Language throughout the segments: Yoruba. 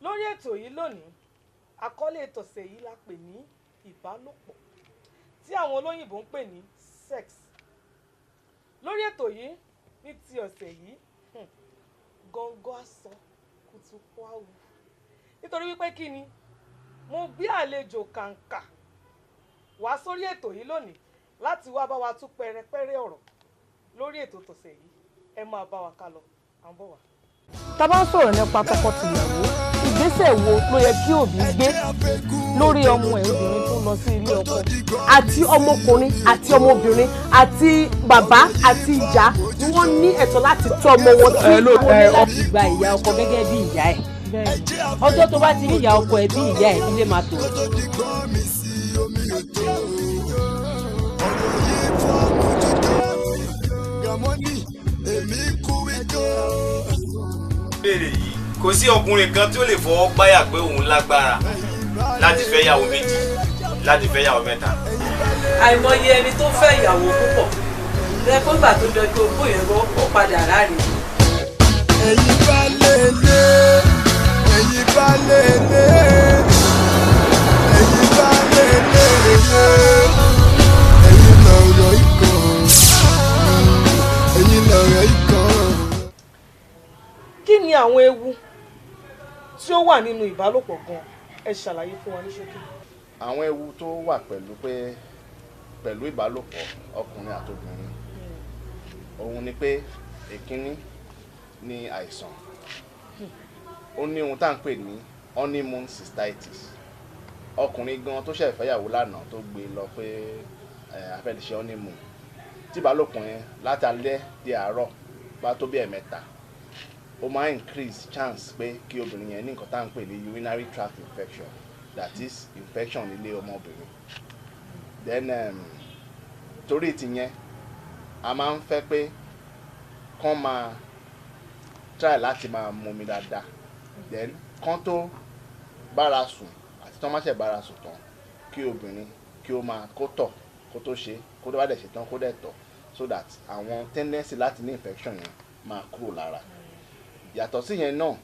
Lórí ètò yìí lónìí, àkọlé ètò ọ̀sẹ̀ yìí la pè ní ìbálòpọ̀ tí àwọn olóyìnbó ń pè ní sex. Lórí ètò yìí ní ti ọ̀sẹ̀ yìí, gọ́ngọ́ aṣọ kùtùkù àwù. Nítorí wípé kí ni, mo bí àlejò kàǹkà wá sórí ètò yìí lónìí láti wá bá wa tú pẹrẹpẹrẹ ọ̀rọ̀ lórí ètò tọ̀sẹ̀ yìí. Ẹ máa bá wa ká lọ, à ń bọ̀ wá. Tá bá ń sọ̀rọ̀ nípa tọkọ-tìyàwó, ìgbésẹ̀ wo ló yẹ kí òbí gbé lórí ọmọ ẹ̀ obìnrin tó lọ sí ilé ọkọ, àti ọmọkùnrin àti ọmọbìnrin àti bàbá àti ìyá ni wọ́n ní ẹ̀tọ́ láti tọ́ ọmọ wọn tí wọ́n ní láti gba ìyá ọkọ gẹ́gẹ́ bí ìyá ẹ̀. Ọjọ́ tó bá ti rí ìyá ọkọ ẹ̀ bí ìyá ẹ̀ nílé máa tò. Béèrè yìí kò sí ọkùnrin kan tí ó lè fọwọ́ gbáyà pé òun lágbára láti fẹ́ ìyàwó méjì láti fẹ́ ìyàwó mẹ́ta. Àìmọye ẹni tó fẹ́ ìyàwó púpọ̀ lẹ́yìn pé ìgbà tó jọ pé ogún yẹn ó padà ráre. Ẹ̀yin bá lélẹ̀, ẹ̀yin bá lélẹ̀, ẹ̀yin bá lélẹ̀, ẹ̀yin lọ̀rọ̀ ikọ̀, ẹ̀yin lọ̀rọ̀ ikọ̀. Kí ni àwọn ewu tí ó wà nínú ìbálòpọ̀ gan? Ẹ ṣàlàyé fún wa ní ṣókí. Àwọn ewu tó wà pẹ̀lú ìbálòpọ̀ ọkùnrin àtobìnrin òun ni pé èkíní ní àìsàn. Ó ní ohun tá à ń pè ní honeymoon cystitis. Ọkùnrin gan tó ṣẹ̀ fẹ́yàwó lánàá tó gbé lọ pé a fẹ́ lè ṣe honeymoon, tí ìbálòpọ̀ yẹn láti alẹ́ di àárọ̀ bá tó bí ẹ̀mẹ́ta, ó máa increase chance pé kí obìnrin yẹn ní nǹkan tá à ń pè ní urinary tract infection, that is infection nílé ọmọbìnrin. Then torí ti yẹn a máa ń fẹ́ pé kán máa try láti máa mumi dáadáa, then kán tó bára sùn àti tán má ṣe bára sùn tán kí obìnrin kí ó máa kó tọ̀ kó tó ṣe, kó tó bá dẹ̀ ṣe tán kó dẹ̀ tọ̀, so that àwọn tendency láti ní infection yẹn máa kúrò lára. Yàtọ̀ sí yẹn náà,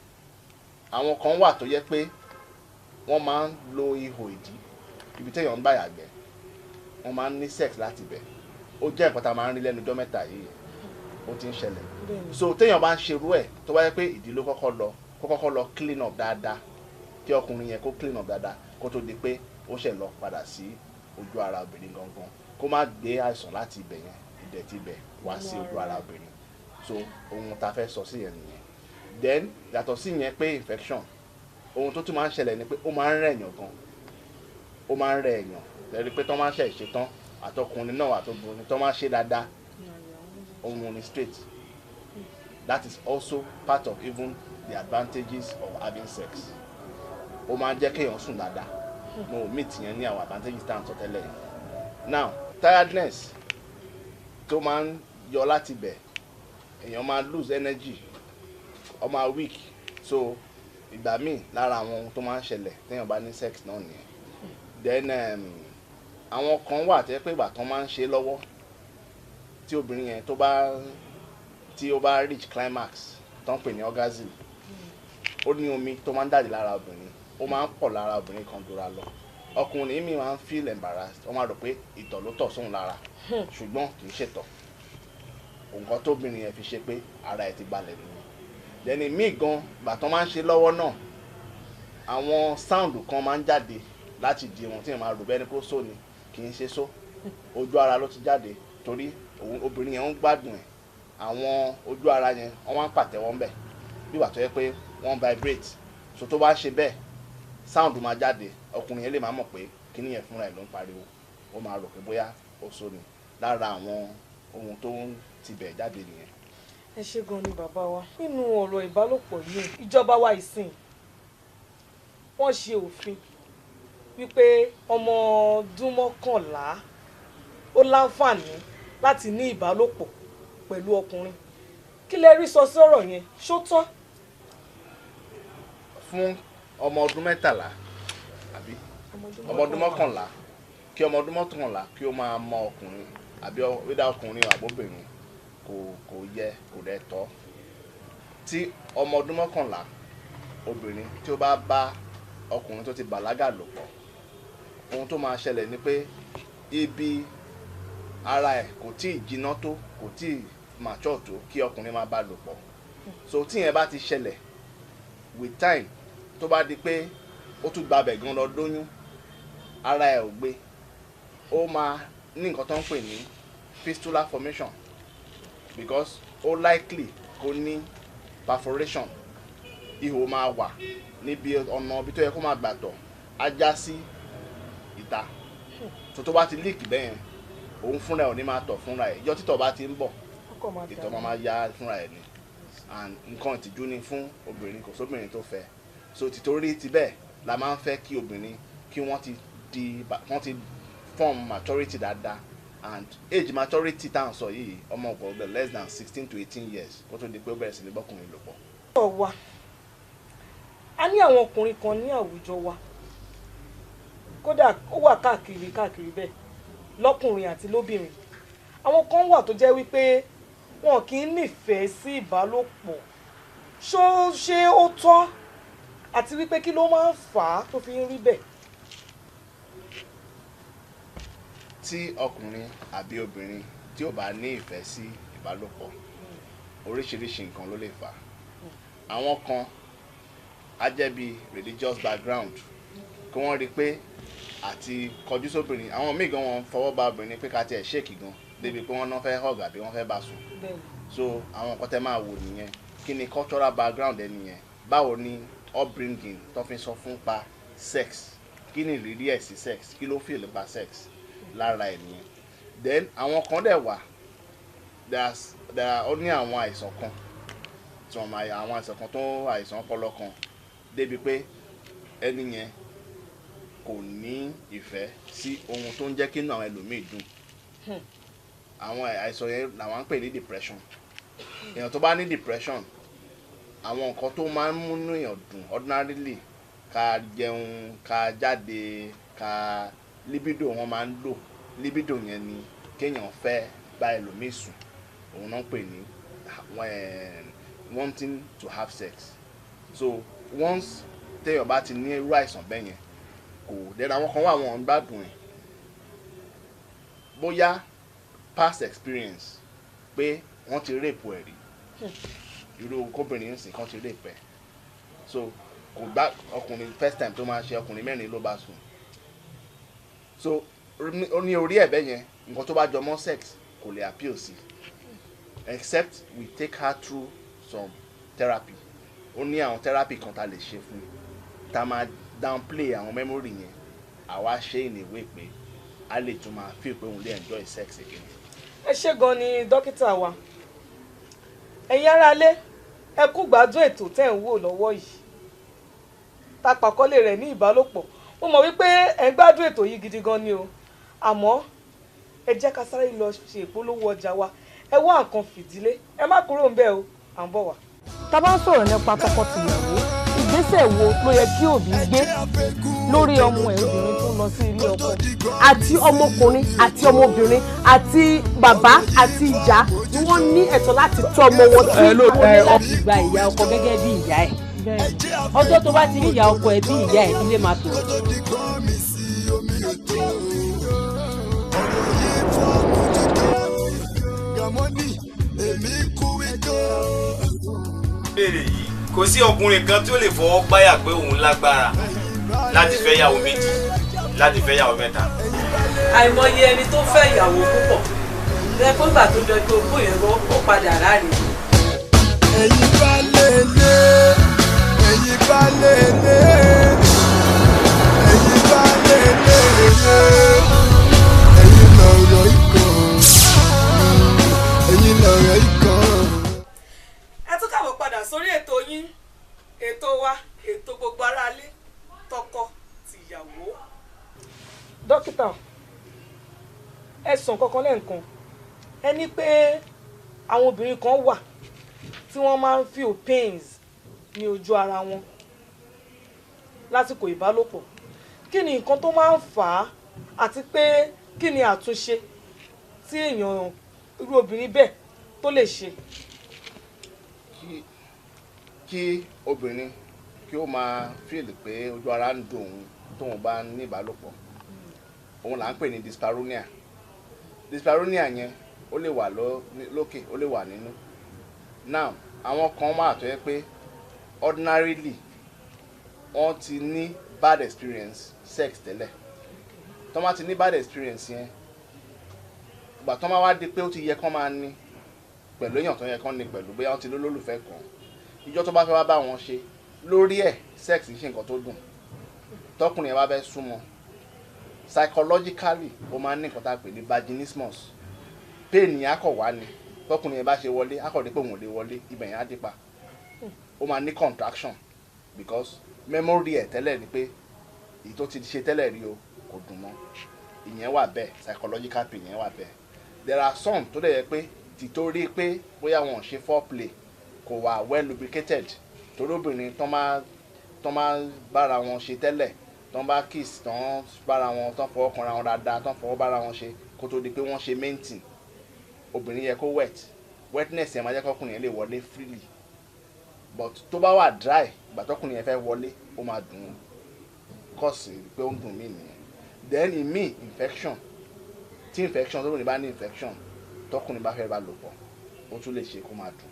àwọn kan wà tó yẹ pé wọ́n máa ń lo ihò ìdí ibi téèyàn ń bá yàgbẹ́, wọ́n máa ń ní sex láti bẹ̀. Ó jẹ́ nǹkan tá a máa ń rí lẹ́nu ọjọ́ mẹ́ta yìí, ó ti ń ṣẹlẹ̀. So téèyàn bá ń ṣerú ẹ̀ tó bá yẹ pé ìdí ló kọ́kọ́ lọ clean up dáadáa, kí ọkùnrin yẹn kó clean up dáadáa kó tó di pé ó ṣẹ̀ lọ padà sí ojú ara obìnrin gangan, kó má gbé àìsàn láti ibẹ̀ yẹn ìdẹ̀tí ibẹ̀ wá sí ojú ara obìnrin. So ohun tá a fẹ́ sọ sí yẹn nìyẹn. Then yàtọ̀ sí yẹn pé infection, ohun tó tún máa ń ṣẹlẹ̀ ni pé ó máa ń rẹ̀ èèyàn gan, ó máa ń rẹ̀ èèyàn. Lẹ́rí pé tán máa ń ṣe tán àtọkùnrin náà àtobìnrin tán máa ń ṣe dáadáa, ohun ni straight. That is also part of even the advantages of having sex. Ó máa ń jẹ́ kéèyàn sùn dáadáa. Mo meet yẹn ní àwọn advantages tá à ń sọ tẹ́lẹ̀ yẹn. Now tiredness tó máa ń yọ láti bẹ̀, èèyàn máa lose energy, ó máa weak. So ìgbà míì lára àwọn ohun tó máa ń ṣẹlẹ̀ téèyàn bá ní sex náà nìyẹn. Then àwọn kan wà tẹ́ pé ìgbà tán máa ń ṣe lọ́wọ́ tí obìnrin yẹn tí ó bá reach climax tán pè ní orgasm, ó ní omi tó máa ń jáde lára obìnrin, ó máa ń pọ̀ lára obìnrin kan dúra lọ. Ọkùnrin mi máa ń feel embarrassed, ó máa rò pé ìtọ̀ ló tọ̀ sóun lára, ṣùgbọ́n kì í ṣètọ̀. Nǹkan tóbìnrin yẹn fi ṣe pé ara ẹ̀ ti balẹ̀ nìyẹn. Then míì gan ìgbà tán máa ń ṣe lọ́wọ́ náà, àwọn sound kan máa ń jáde láti di ohun tí èèyàn máa rò bẹ́ẹ̀ ni kó só ni kì í ṣe só ojú ara ló ti jáde torí obìnrin yẹn ń gbádùn ẹ̀ àwọn ojú ara yẹn wọ́n máa ń pàtẹ́wọ́ ń bẹ̀ bí wà tó yẹ pé wọ́n vibrate so tó bá ṣe bẹ́ẹ̀ sound máa jáde ọkùnrin yẹn lè máa mọ̀ pé kíní yẹn fúnra ẹ̀ ló ń pariwo ó máa rò pé bóyá ó só ni lára àwọn ohun tó ń tibẹ̀ jáde nìyẹn. ẹ ṣé gan ni bàbá wa nínú ọ̀rọ̀ ìbálòpọ̀ yìí ìjọba wa ìsìn wọ́n ṣe òfin wípé ọmọ ọdún 11 ó láǹfààní láti ní ìbálòpọ̀ pẹ̀lú ọkùnrin kí lẹ rí sọ sí ọ̀rọ̀ yẹn ṣó tọ́. fún ọmọ ọdún 13 àbí ọmọ ọdún 11 kí ọmọ ọdún 11 kí ó máa mọ ọkùnrin àbí wídà ọkùnrin àbóbìnrin kò yẹ kò dẹ̀ tọ́ tí ọmọ ọdún 11 obìnrin tí ó bá bá ọkùnrin tó ti bàlágà lò pọ̀ ohun tó máa ṣẹlẹ̀ ni pé ibi ara ẹ̀ kò tí ì jiná tó kò tí ì mature tó kí ọkùnrin máa bá lò pọ̀ so tí yẹn bá ti ṣẹlẹ̀ with time tó bá di pé ó tún gbabẹ̀ gan lọ lóyún ara ẹ̀ ò gbé ó máa ní nǹkan tó ń pè ní fistula formation because ó likely kó ní perforation ihò máa wà níbi ọ̀nà ibi tó yẹ kó máa gbàtọ̀ á já sí ìta tó bá ti leak bẹ́yẹn òun fúnra ẹ̀ ò ní máa tọ̀ fúnra ẹ̀ ìjọ títọ̀ bá ti ń bọ̀ ìtọ̀ máa yá fúnra ẹ̀ ni and nǹkan ìtìjú ni fún obìnrin kò sóbìnrin tó fẹ́ so tìtorí ti bẹ́ẹ̀ la máa ń fẹ́ kí obìnrin kí wọ́n ti form maturity dáadáa and age maturity tá à ń sọ yìí ọmọ ọgbọ̀n less than 16 to 18 years kó tó di pé ó bẹ̀rẹ̀ sí ní bọ́kùnrin lò pọ̀. wa a ní àwọn ọkùnrin kan ní àwùjọ wa kódà ó wà káàkiri bẹ́ẹ̀ lọ́kùnrin àti lóbìnrin àwọn kan wà tó jẹ́ wípé wọn kì í nífẹ̀ẹ́ sí ìbálòpọ̀ ṣé ó tọ́ àti wípé kí ló máa ń fà á tó fi ń rí bẹ́ẹ̀. tí ọkùnrin àbí obìnrin tí ò bá ní ìfẹ́ sí ìbálòpọ̀ oríṣiríṣi nǹkan ló lè fà á àwọn kan á jẹ́ bí religious background kí wọ́n rí pé àti kọjú sóbìnrin àwọn míì gan wọn fọwọ́ bá obìnrin pé ká tiẹ̀ ṣèkì gan débi pé wọ́n náà fẹ́ hug àbí wọ́n fẹ́ bá sùn so àwọn nǹkan tẹ́ máa wò nìyẹn kí ni cultural background ẹ nìyẹn báwo ni upbringing tó fi sọ fún pa sex kí ni ìrírí ẹ̀ sí sex kí ló feel pa sex lára ẹ̀ nìyẹn then àwọn kan dẹ̀ wà ó ní àwọn àìsàn kan tí wọ́n máa àwọn àìsàn kan tó àìsàn ọpọlọ kan débi pé ẹni yẹn kò ní ìfẹ́ sí ohun tó ń jẹ́ kí inú àwọn ẹlòmíì dùn àwọn àìsàn yẹn làwọn ń pè ní depression èèyàn tó bá ní depression àwọn nǹkan tó máa ń múnú èèyàn dùn ordinarily ká jẹun ká jáde ká libido wọn máa ń lò libido yẹn ni kéèyàn fẹ́ bá ẹlòmíì sùn òun náà ń pè ní wanting to have sex so once téèyàn bá ti ní irú àìsàn bẹ́ẹ̀ yẹn kò dẹ́nu àwọn kan wà wọn gbádùn ẹ̀ bóyá past experience pé wọ́n ti rape ẹ̀ rí irú kóbìnrin ń sìn kan ti rape ẹ̀ so kò gbá ọkùnrin first time tó máa ṣe ọkùnrin 4 ló bá sùn so ó ní orí ẹ̀ bẹ́ẹ̀ yẹn nǹkan tó bá jọ mọ́ sex kò lè appeal sí except we take her through some therapy ó ní àwọn therapy kan tá lè ṣe fún tá máa downplay àwọn memory yẹn àwa ṣe ìníwé pé a lè tún máa feel pé òun lè enjoy sex again. ẹ ṣé gan ni dókítà wa ẹ̀yin aráalé ẹ kú gbádùn ètò tẹ́ ń wò lọ́wọ́ yìí tapàkọ́lé rẹ̀ ní ìbálòpọ̀ mo mọ̀ wípé ẹ ń gbádùn ètò yìí gidi gan ni o àmọ́ ẹ jẹ́ ká sáré lọ ṣe ìpolówó ọjà wa ẹ wá nǹkan fìdílé ẹ má kúrò ńbẹ̀ o à ń bọ̀ wá. tá bá ń sọ̀rọ̀ nípa tọkọ-tìyàwó ìgbésẹ̀ wo ló yẹ kí òbí gbé lórí ọmọ ẹ̀ obìnrin tó lọ sí ilé ọkọ àti ọmọkùnrin àti ọmọbìnrin àti bàbá àti ìyá ni wọ́n ní ẹ̀tọ́ láti tọ́ ọmọ wọn sí. láti gba ìyá ọkọ gẹ́gẹ́ bí ìyá ẹ̀ ọjọ́ tó bá ti rí ìyá ọkọ ẹ̀ bí ìyá ẹ̀ ilé máa tò. béèrè yìí kò sí ọkùnrin kan tí ó lè fọwọ́ gbáyà pé òun lágbára láti fẹ́ yàwó méjì láti fẹ́ ìyàwó mẹ́ta. àìmọye ẹni tó fẹ́ ìyàwó púpọ̀ bẹ́ẹ̀ pé ìgbà tó jọ pé ogún yẹn ó padà láre. ẹ̀yin bá lélẹ̀ ẹ̀yin bá lélẹ̀ ẹ̀yin bá lélẹ̀ ẹ̀yin lọ̀rọ̀ ikọ̀ ẹ̀yin lọ̀rọ̀ ikọ̀. ẹ tún káàbọ̀ padà sórí ètò yín ètò wa ètò gbogbo aráalé tọkọ tìyàwó. dókítà ẹ sàn kankan lẹ́ǹkan ẹ ní pé àwọn obìnrin kan wà tí wọ́n máa ń feel pains ní ojú ara wọn lásìkò ìbálòpọ̀ kí ni nǹkan tó máa ń fà á àti pé kí ni àtúnṣe tí èèyàn irú obìnrin bẹ́ẹ̀ tó lè ṣe. kí obìnrin kí ó máa feel pé ojú ara ń dùn òun tóun bá ní ìbálòpọ̀ òun là ń pè ní dyspareunia. Dyspareunia yẹn ó lè wà lókè ó lè wà nínú. Now àwọn kan máa tó yẹ pé ordinarily wọ́n ti ní bad experience sex tẹ́lẹ̀ tó máa ti ní bad experience yẹn ìgbà tó máa wá di pé ó ti yẹ kán máa ní pẹ̀lú èèyàn tó yẹ kán ní pẹ̀lú bóyá wọ́n ti lólùfẹ́ kan ìjọ tó bá fẹ́ wá bá wọn ṣe lórí ẹ̀ sex ṣe nǹkan tó dùn tọkùnrin yẹn bá fẹ́ súnmọ́ psychologically ó máa ń ní nǹkan tá a pè ní vaginismus pain yẹn á kọ̀ wá ni tọkùnrin yẹn bá ṣe wọlé á kọ̀ dé pé òun ò lè wọlé ibẹ̀ yẹn á dípa ó máa ní contraction because memory ẹ̀ tẹ́lẹ̀ ni pé èyí tó ti ṣe tẹ́lẹ̀ rí o kò dùn mọ́ ìyẹn wà bẹ́ẹ̀ psychological pain yẹn wà bẹ́ẹ̀. There are some tó dẹ̀ yẹ pé tìtorí pé bóyá wọn ò ṣe foreplay kò wà well lubricated torí obìnrin tó máa bára wọn ṣe tẹ́lẹ̀ tó bá kiss tó bára wọn tó fọwọ́ kanra wọn dáadáa tó fọwọ́ bára wọn ṣe kó tó di pé wọ́n ṣe mating obìnrin yẹ kó wetness yẹn máa jẹ́ kọ́kùnrin yẹn lè wọlé freely but tó bá wà dry ìgbà tọ́kùnrin yẹn fẹ́ wọlé ó máa dùn ún kọ́ọ̀sì pé ó ń dùn mí nìyẹn. Then ìmí infection tí infection tó lónìí bá ní infection tọ́kùnrin bá fẹ́ bá lò pọ̀ ó tún lè ṣe kó máa dùn.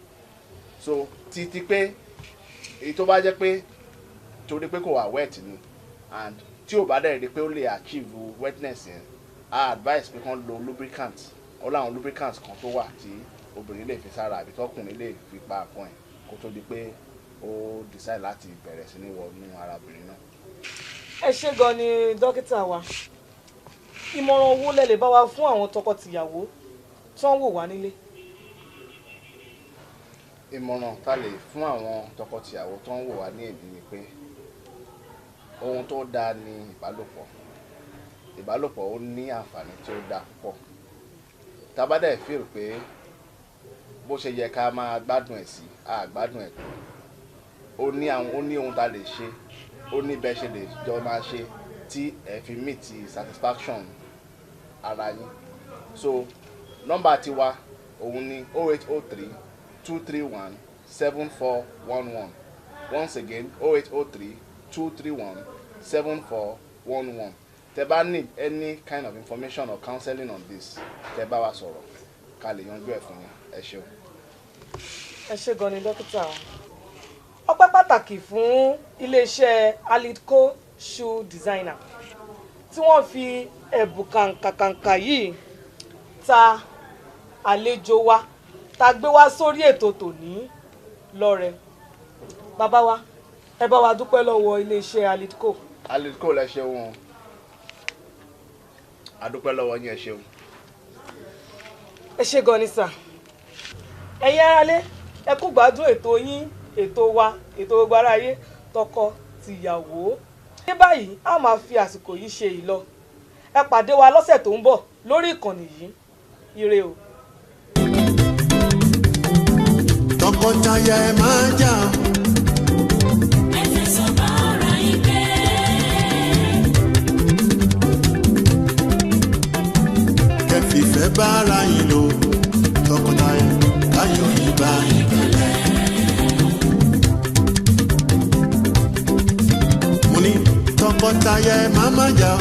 So títí pé èyí tó bá jẹ́ pé torí pé kò wà wet ni and tí ò bá dẹ̀ rí pé ó lè achieve wetness yẹn I advise pé kán lo lubricant ó láwọn lubricants kan tó wà tí obìnrin lè fi sára àbí tọkùnrin lè fi pa àpọ́n ẹ̀ kó tó di pé ó decide láti bẹ̀rẹ̀ sí ní wọnú ara obìnrin náà. ẹ ṣé gan ni dókítà wa ìmọ̀ràn owó lẹ lè bá wa fún àwọn tọkọ-tìyàwó tí wọ́n wò wá nílé. ìmọ̀ràn tá lè fún àwọn tọkọ-tìyàwó tó ń wò wá ní èdè ni pé ohun tó dáa ni ìbálòpọ̀ ó ní àǹfààní tí ó dáa púpọ̀ tá bá dẹ̀ feel pé bó ṣe yẹ ká máa gbádùn ẹ̀ sí àgbádùn ẹ̀ tó ó ní ohun tá lè ṣe ó ní bẹ́ẹ̀ ṣe lè jọ máa ṣe tí ẹ fi meet satisfaction ara yín. So nọ́mbà tiwa òun ni 0803 231 7411 once again 0803 231 7411. Tẹ́ bá need any kind of information or counseling on this tẹ́ bá wa sọ̀rọ̀ ká lè yanjú ẹ̀ fún yín. Ẹ ṣeun. ẹ ṣé gan ni dókítà ọpẹ́ pàtàkì fún iléeṣẹ́ Alidco shoe designer tí wọ́n fi ẹ̀bùn kàǹkàǹkà yìí ta àlejò wa ta gbé wá sórí ètò tòní lọ́rẹ. bàbá wa ẹ bá wa dúpẹ́ lọ́wọ́ iléeṣẹ́ Alidco. Alidco lẹ ṣeun a dúpẹ́ lọ́wọ́ yín ẹ ṣeun. ẹ ṣé gan ni sà ẹ̀yin aráalé ẹ kú gbádùn ètò yín ètò wa ètò gbogbo aráyé tọkọ-tìyàwó. ní báyìí a máa fi àsìkò yìí ṣe ìlọ ẹ pàdé wa lọ́sẹ̀ tó ń bọ̀ lórí ìkànnì yìí ire o. tọkọtaya ẹ máa jà ẹ fẹsọ̀ bá ara yín gbé. kẹfìfẹ́ bá ara yín lò tọkọtaya káyọ̀ yín bá yín kalẹ̀. mo ní tọkọtaya ẹ máa jà